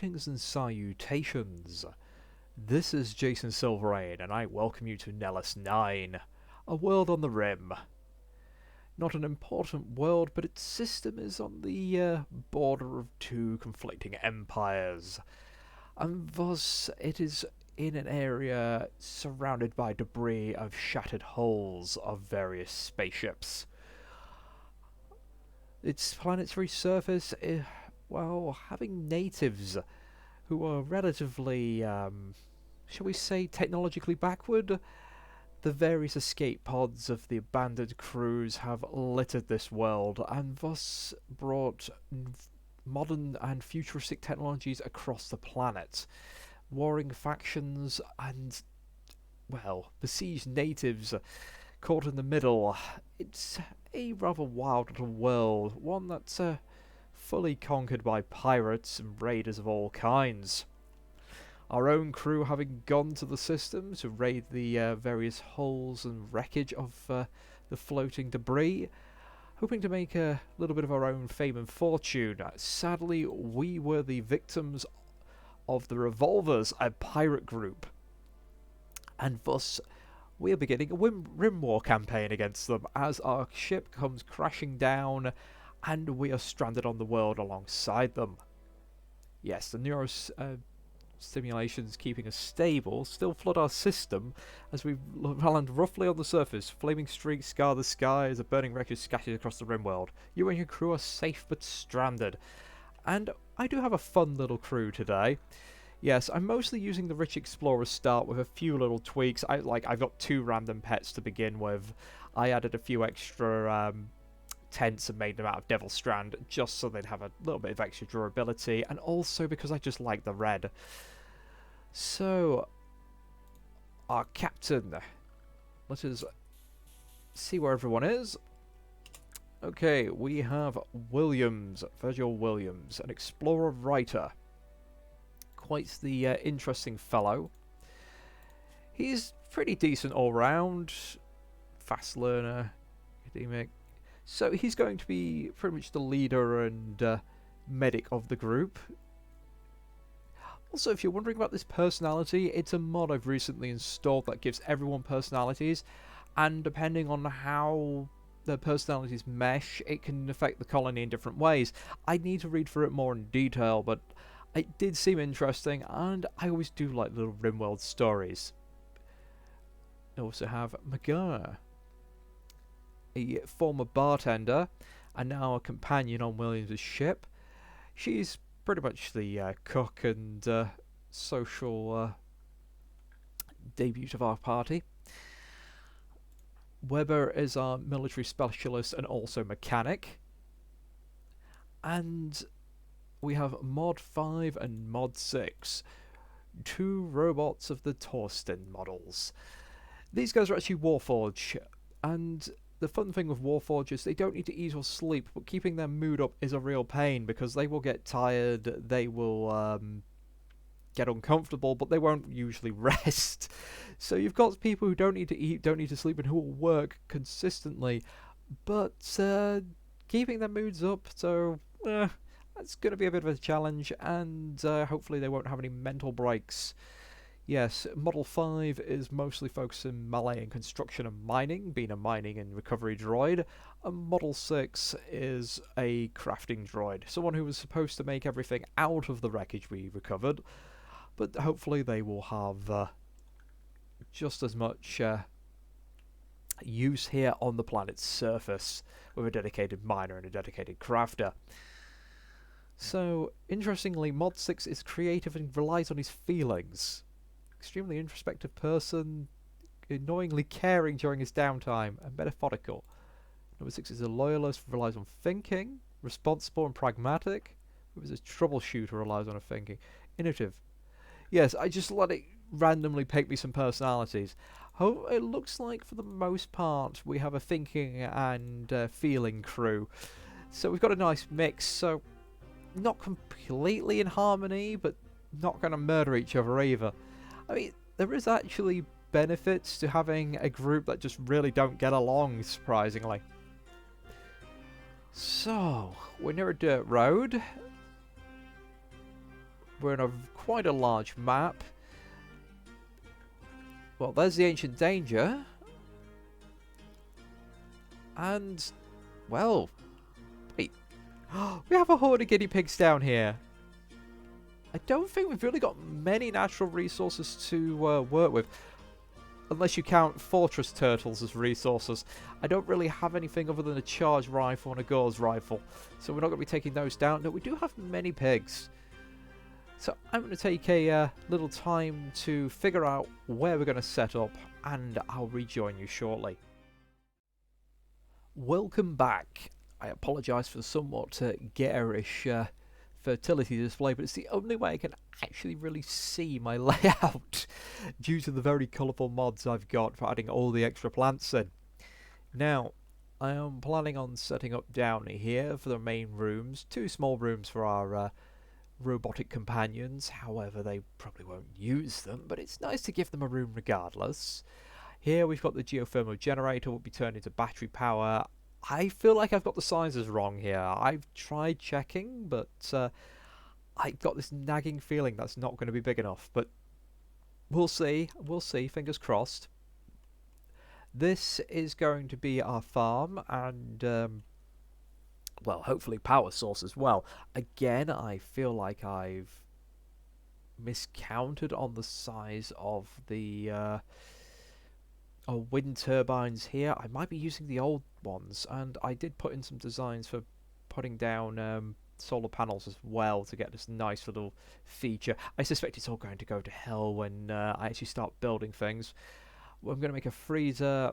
Greetings and salutations. This is Jason Silverain, and I welcome you to Nellis 9, a world on the rim. Not an important world, but its system is on the border of two conflicting empires, and thus it is in an area surrounded by debris of shattered hulls of various spaceships. Its planet's resurface, well, having natives who are relatively, shall we say, technologically backward. The various escape pods of the abandoned crews have littered this world and thus brought modern and futuristic technologies across the planet. Warring factions and, well, besieged natives caught in the middle. It's a rather wild little world, one that's fully conquered by pirates and raiders of all kinds. Our own crew having gone to the system to raid the various hulls and wreckage of the floating debris, hoping to make a little bit of our own fame and fortune. Sadly, we were the victims of the Revolvers, a pirate group, and thus we are beginning a Rimworld campaign against them as our ship comes crashing down and we are stranded on the world alongside them. Yes, the neuro stimulations keeping us stable still flood our system as we land roughly on the surface. Flaming streaks scar the sky as a burning wreckage scatters across the Rimworld. You and your crew are safe but stranded. And I do have a fun little crew today. Yes, I'm mostly using the Rich Explorer start with a few little tweaks. I've got 2 random pets to begin with. I added a few extra tents and made them out of Devil Strand just so they'd have a little bit of extra durability, and also because I just like the red. So, our captain. Let us see where everyone is. Okay, we have Williams, Virgil Williams, an explorer writer. Quite the interesting fellow. He's pretty decent all round, fast learner, academic. So he's going to be pretty much the leader and medic of the group. Also, if you're wondering about this personality, it's a mod I've recently installed that gives everyone personalities, and depending on how their personalities mesh, it can affect the colony in different ways. I need to read through it more in detail, but it did seem interesting, and I always do like little Rimworld stories. I also have Magar, a former bartender, and now a companion on Williams' ship. She's pretty much the cook and social debut of our party. Weber is our military specialist and also mechanic. And we have Mod 5 and Mod 6, 2 robots of the Torsten models. These guys are actually Warforged, and the fun thing with Warforged is they don't need to eat or sleep, but keeping their mood up is a real pain because they will get tired, they will get uncomfortable, but they won't usually rest. So you've got people who don't need to eat, don't need to sleep, and who will work consistently, but keeping their moods up, so that's going to be a bit of a challenge, and hopefully they won't have any mental breaks. Yes, Model 5 is mostly focused in melee and construction and mining, being a mining and recovery droid. And Model 6 is a crafting droid, someone who was supposed to make everything out of the wreckage we recovered, but hopefully they will have just as much use here on the planet's surface with a dedicated miner and a dedicated crafter. So, interestingly, Mod 6 is creative and relies on his feelings. Extremely introspective person, annoyingly caring during his downtime, and methodical. Number 6 is a loyalist, relies on thinking, responsible and pragmatic. Who is a troubleshooter, relies on thinking. Innovative. Yes, I just let it randomly pick me some personalities. It looks like for the most part we have a thinking and feeling crew. So we've got a nice mix, so not completely in harmony, but not going to murder each other either. I mean, there is actually benefits to having a group that just really don't get along, surprisingly. So, we're near a dirt road. We're in a quite a large map. Well, there's the ancient danger. And, well, wait. We have a horde of guinea pigs down here. I don't think we've really got many natural resources to work with. Unless you count fortress turtles as resources. I don't really have anything other than a charged rifle and a gauze rifle. So we're not going to be taking those down. No, we do have many pigs. So I'm going to take a little time to figure out where we're going to set up. And I'll rejoin you shortly. Welcome back. I apologise for the somewhat garish fertility display, but it's the only way I can actually really see my layout due to the very colourful mods I've got for adding all the extra plants in. Now, I am planning on setting up down here for the main rooms, 2 small rooms for our robotic companions. However, they probably won't use them, but it's nice to give them a room regardless. Here we've got the geothermal generator, will be turned into battery power. I feel like I've got the sizes wrong here. I've tried checking, but I've got this nagging feeling that's not going to be big enough. But we'll see. We'll see. Fingers crossed. This is going to be our farm and, well, hopefully power source as well. Again, I feel like I've miscounted on the size of the wind turbines here. I might be using the old ones, and I did put in some designs for putting down solar panels as well to get this nice little feature. I suspect it's all going to go to hell when I actually start building things. Well, I'm going to make a freezer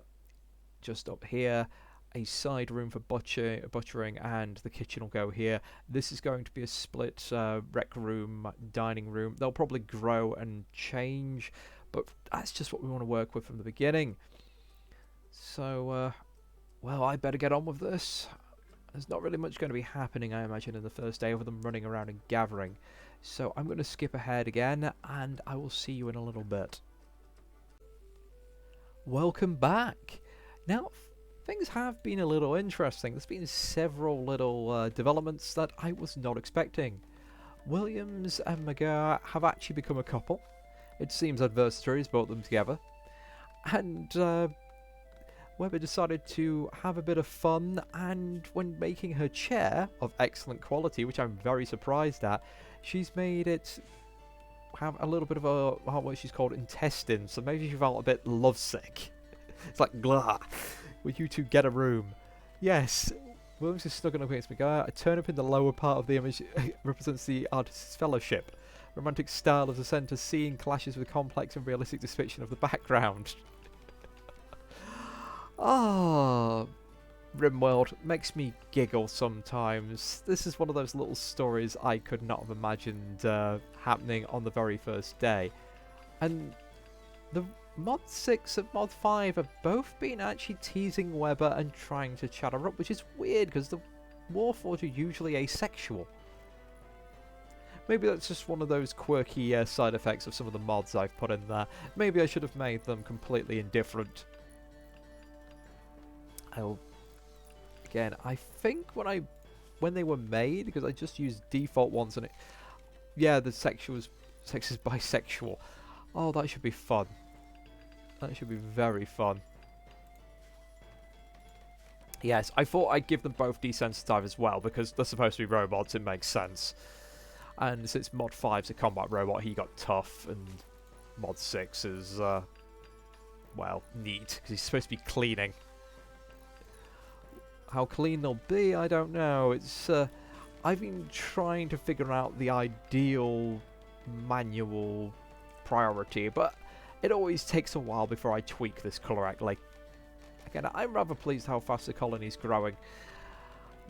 just up here, a side room for butchering, and the kitchen will go here. This is going to be a split rec room, dining room. They'll probably grow and change, but that's just what we want to work with from the beginning. So, well, I better get on with this. There's not really much going to be happening, I imagine, in the first day, other than running around and gathering. So I'm going to skip ahead again, and I will see you in a little bit. Welcome back. Now, things have been a little interesting. There's been several little developments that I was not expecting. Williams and McGurr have actually become a couple. It seems adversity has brought them together. And Weber decided to have a bit of fun, and when making her chair of excellent quality, which I'm very surprised at, she's made it have a little bit of a, what she's called intestine, so maybe she felt a bit lovesick. It's like, blah, will you two get a room? Yes. Williams is snuggling up against McGuire. A turnip in the lower part of the image represents the artist's fellowship. Romantic style of the centre scene clashes with complex and realistic depiction of the background. Ah, Rimworld makes me giggle sometimes. This is one of those little stories I could not have imagined happening on the very first day. And the Mod 6 and Mod 5 have both been actually teasing Weber and trying to chat her up, which is weird because the Warforged are usually asexual. Maybe that's just one of those quirky side effects of some of the mods I've put in there. Maybe I should have made them completely indifferent. Again, I think when they were made, because I just used default ones, and yeah, the sex is bisexual. Oh, that should be fun. That should be very fun. Yes, I thought I'd give them both desensitized as well, because they're supposed to be robots, it makes sense. And since Mod 5's a combat robot, he got tough, and Mod 6 is, well, neat, because he's supposed to be cleaning. How clean they'll be, I don't know. It's I've been trying to figure out the ideal manual priority, but it always takes a while before I tweak this correctly. Again, I'm rather pleased how fast the colony's growing.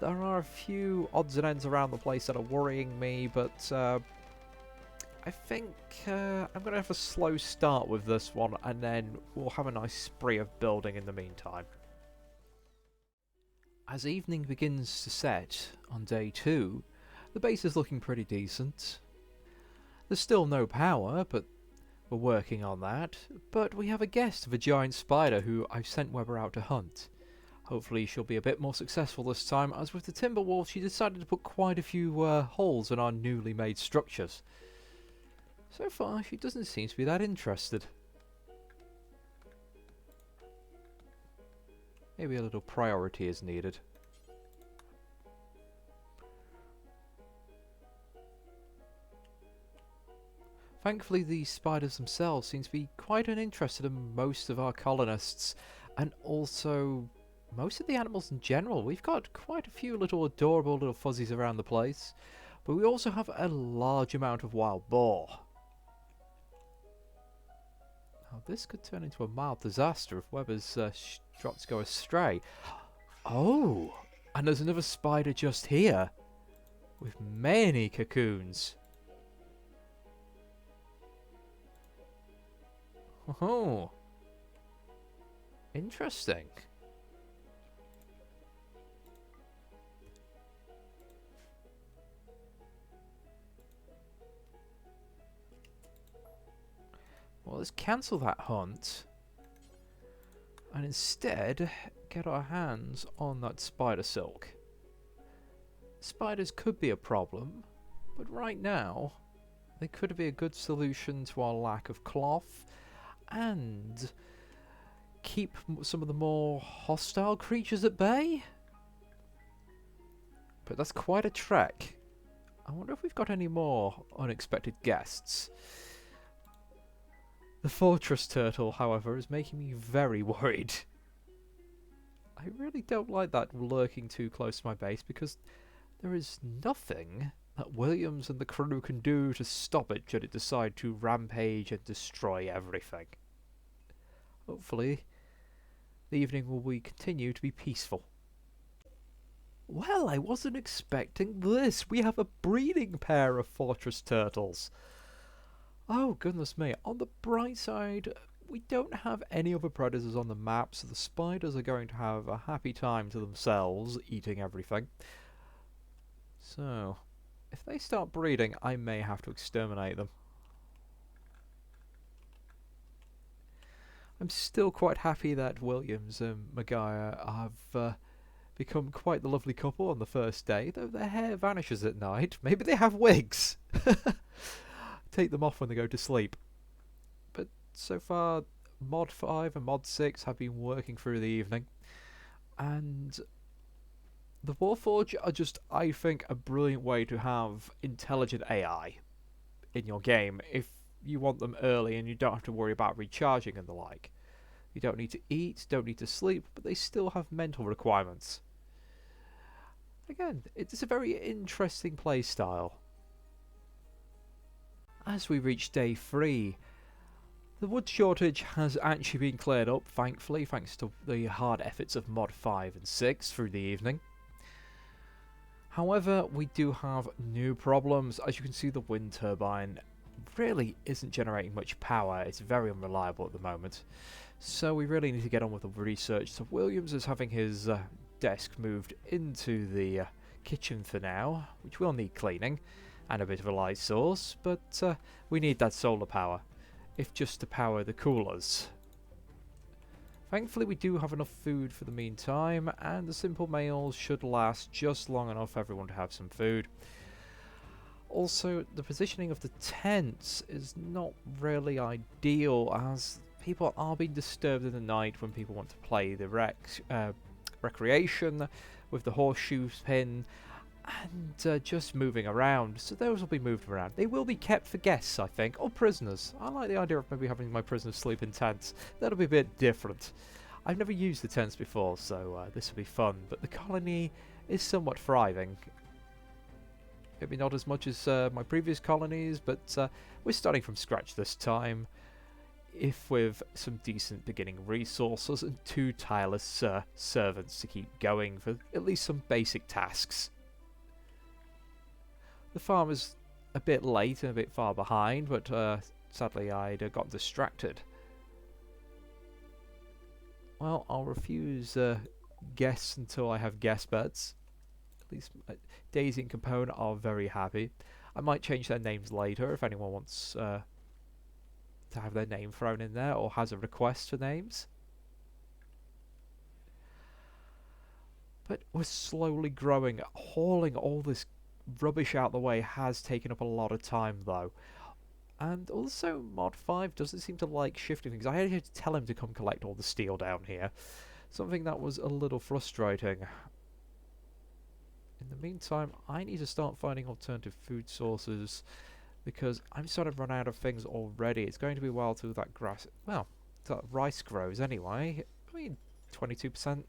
There are a few odds and ends around the place that are worrying me, but I think I'm going to have a slow start with this one, and then we'll have a nice spree of building in the meantime. As evening begins to set on day 2, the base is looking pretty decent. There's still no power, but we're working on that. But we have a guest of a giant spider who I've sent Weber out to hunt. Hopefully she'll be a bit more successful this time, as with the timber wall she decided to put quite a few holes in our newly made structures. So far, she doesn't seem to be that interested. Maybe a little priority is needed. Thankfully, the spiders themselves seem to be quite uninterested in most of our colonists, and also most of the animals in general. We've got quite a few little adorable little fuzzies around the place, but we also have a large amount of wild boar. Now, this could turn into a mild disaster if Weber's shots go astray. Oh, and there's another spider just here, with many cocoons. Oh, interesting. Well, let's cancel that hunt and instead get our hands on that spider silk. Spiders could be a problem, but right now they could be a good solution to our lack of cloth and keep some of the more hostile creatures at bay. But that's quite a trek. I wonder if we've got any more unexpected guests. The fortress turtle, however, is making me very worried. I really don't like that lurking too close to my base because there is nothing that Williams and the crew can do to stop it should it decide to rampage and destroy everything. Hopefully, the evening will continue to be peaceful. Well, I wasn't expecting this. We have a breeding pair of fortress turtles. Oh, goodness me. On the bright side, we don't have any other predators on the map, so the spiders are going to have a happy time to themselves, eating everything. So, if they start breeding, I may have to exterminate them. I'm still quite happy that Williams and Maguire have become quite the lovely couple on the first day, though their hair vanishes at night. Maybe they have wigs! Take them off when they go to sleep. But so far, Mod 5 and Mod 6 have been working through the evening. And the Warforged are just, I think, a brilliant way to have intelligent AI in your game if you want them early and you don't have to worry about recharging and the like. You don't need to eat, don't need to sleep, but they still have mental requirements. Again, it's a very interesting playstyle. As we reach day 3, the wood shortage has actually been cleared up, thankfully, thanks to the hard efforts of Mod 5 and 6 through the evening. However, we do have new problems. As you can see, the wind turbine really isn't generating much power. It's very unreliable at the moment. So we really need to get on with the research. So Williams is having his desk moved into the kitchen for now, which will need cleaning and a bit of a light source, but we need that solar power, if just to power the coolers. Thankfully we do have enough food for the meantime, and the simple meals should last just long enough for everyone to have some food. Also, the positioning of the tents is not really ideal, as people are being disturbed in the night when people want to play the recreation with the horseshoe pin and just moving around. So those will be moved around. They will be kept for guests, I think, or prisoners. I like the idea of maybe having my prisoners sleep in tents. That'll be a bit different. I've never used the tents before, so this will be fun. But the colony is somewhat thriving. Maybe not as much as my previous colonies, but we're starting from scratch this time, if with some decent beginning resources and 2 tireless servants to keep going for at least some basic tasks. The farm is a bit late and a bit far behind, but sadly I'd got distracted. Well, I'll refuse guests until I have guest beds. At least Daisy and Component are very happy. I might change their names later if anyone wants to have their name thrown in there or has a request for names. But we're slowly growing. Hauling all this rubbish out the way has taken up a lot of time though. And also, Mod 5 doesn't seem to like shifting things. I had to tell him to come collect all the steel down here. Something that was a little frustrating. In the meantime, I need to start finding alternative food sources because I'm starting to run out of things already. It's going to be a while till that grass... Well, that rice grows anyway. I mean, 22%. A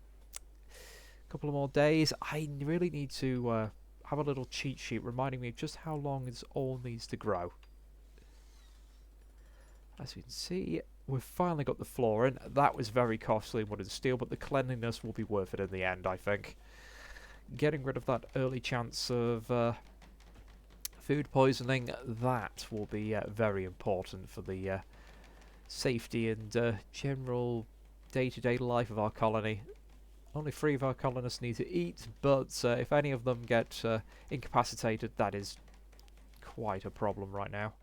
couple of more days. I really need to have a little cheat sheet reminding me of just how long this all needs to grow. As you can see, we've finally got the floor in. That was very costly and wanted steel, but the cleanliness will be worth it in the end, I think. Getting rid of that early chance of food poisoning, that will be very important for the safety and general day-to-day life of our colony. Only 3 of our colonists need to eat, but if any of them get incapacitated, that is quite a problem right now.